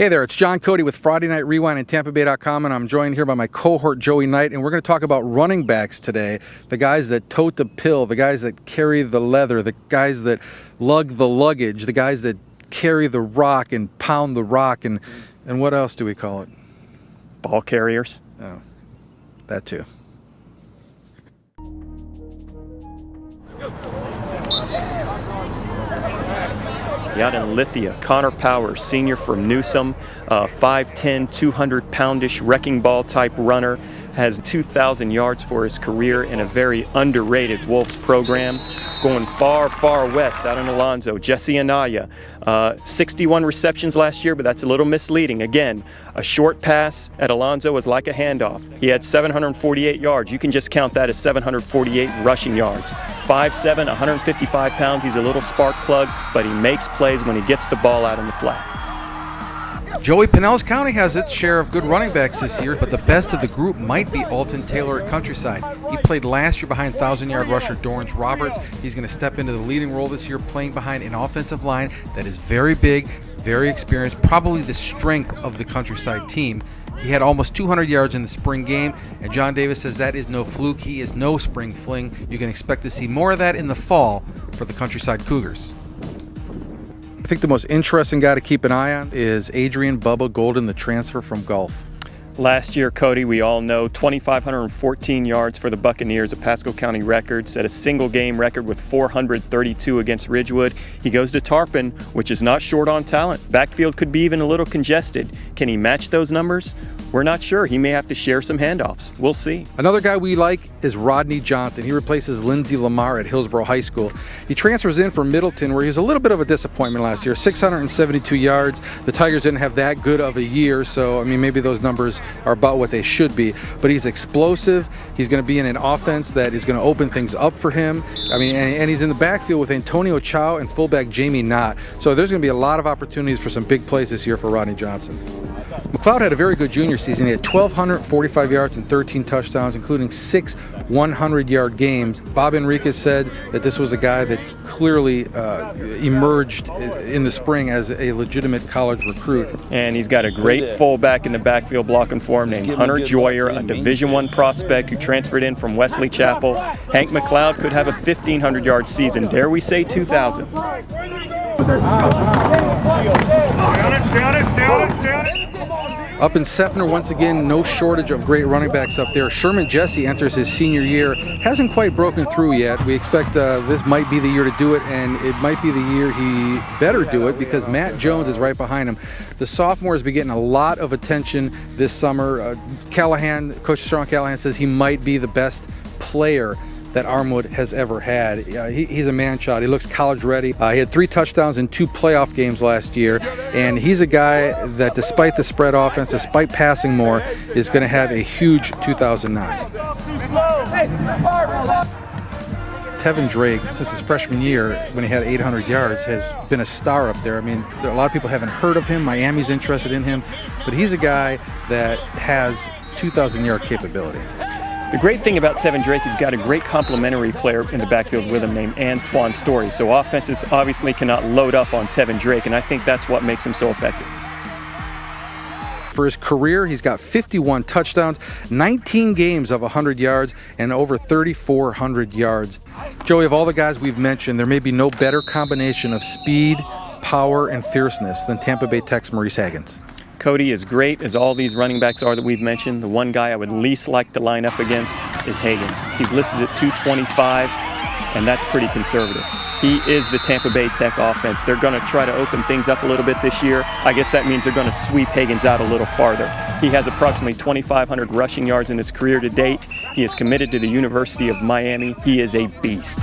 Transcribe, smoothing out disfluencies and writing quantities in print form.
Hey there, it's John Cody with Friday Night Rewind and TampaBay.com, and I'm joined here by my cohort Joey Knight, and we're going to talk about running backs today. The guys that tote the pill, the guys that carry the leather, the guys that lug the luggage, the guys that carry the rock and pound the rock, and what else do we call it? Ball carriers. Oh, that too. Out in Lithia, Connor Powers, senior from Newsom, 5'10", 200-poundish wrecking ball type runner, has 2,000 yards for his career in a very underrated Wolves program. Going far, far west out in Alonzo, Jesse Anaya, 61 receptions last year, but that's a little misleading. Again, a short pass at Alonzo was like a handoff. He had 748 yards. You can just count that as 748 rushing yards. 5'7", 155 pounds. He's a little spark plug, but he makes plays when he gets the ball out in the flat. Joey, Pinellas County has its share of good running backs this year, but the best of the group might be Alton Taylor at Countryside. He played last year behind 1,000-yard rusher Dorrance Roberts. He's going to step into the leading role this year, playing behind an offensive line that is very big, very experienced, probably the strength of the Countryside team. He had almost 200 yards in the spring game, and John Davis says that is no fluke. He is no spring fling. You can expect to see more of that in the fall for the Countryside Cougars. I think the most interesting guy to keep an eye on is Adrian Bubba Golden, the transfer from Gulf. Last year, Cody, we all know, 2,514 yards for the Buccaneers, a Pasco County record, set a single game record with 432 against Ridgewood. He goes to Tarpon, which is not short on talent. Backfield could be even a little congested. Can he match those numbers? We're not sure. He may have to share some handoffs. We'll see. Another guy we like is Rodney Johnson. He replaces Lindsey Lamar at Hillsborough High School. He transfers in from Middleton, where he was a little bit of a disappointment last year. 672 yards. The Tigers didn't have that good of a year, so I mean maybe those numbers are about what they should be. But he's explosive. He's going to be in an offense that is going to open things up for him. I mean, and he's in the backfield with Antonio Chow and fullback Jamie Knott. So there's going to be a lot of opportunities for some big plays this year for Rodney Johnson. McLeod had a very good junior season. He had 1,245 yards and 13 touchdowns, including 6 100-yard games. Bob Enriquez said that this was a guy that clearly emerged in the spring as a legitimate college recruit. And he's got a great fullback in the backfield blocking for him named Hunter Joyer, a Division I prospect who transferred in from Wesley Chapel. Hank McLeod could have a 1,500-yard season. Dare we say 2,000? Up in Seffner, once again, no shortage of great running backs up there. Sherman Jesse enters his senior year. Hasn't quite broken through yet. We expect this might be the year to do it, and it might be the year he better do it because Matt Jones is right behind him. The sophomore has been getting a lot of attention this summer. Coach Sean Callahan says he might be the best player that Armwood has ever had. He's a man-child. He looks college ready. He had 3 touchdowns in 2 playoff games last year, and he's a guy that despite the spread offense, despite passing more, is going to have a huge 2009. Tevin Drake, since his freshman year, when he had 800 yards, has been a star up there. I mean, a lot of people haven't heard of him. Miami's interested in him, but he's a guy that has 2,000-yard capability. The great thing about Tevin Drake, he's got a great complementary player in the backfield with him named Antoine Story. So offenses obviously cannot load up on Tevin Drake, and I think that's what makes him so effective. For his career, he's got 51 touchdowns, 19 games of 100 yards, and over 3,400 yards. Joey, of all the guys we've mentioned, there may be no better combination of speed, power, and fierceness than Tampa Bay Tech's Maurice Haggins. Cody, as great as all these running backs are that we've mentioned, the one guy I would least like to line up against is Haggins. He's listed at 225, and that's pretty conservative. He is the Tampa Bay Tech offense. They're going to try to open things up a little bit this year. I guess that means they're going to sweep Haggins out a little farther. He has approximately 2,500 rushing yards in his career to date. He is committed to the University of Miami. He is a beast.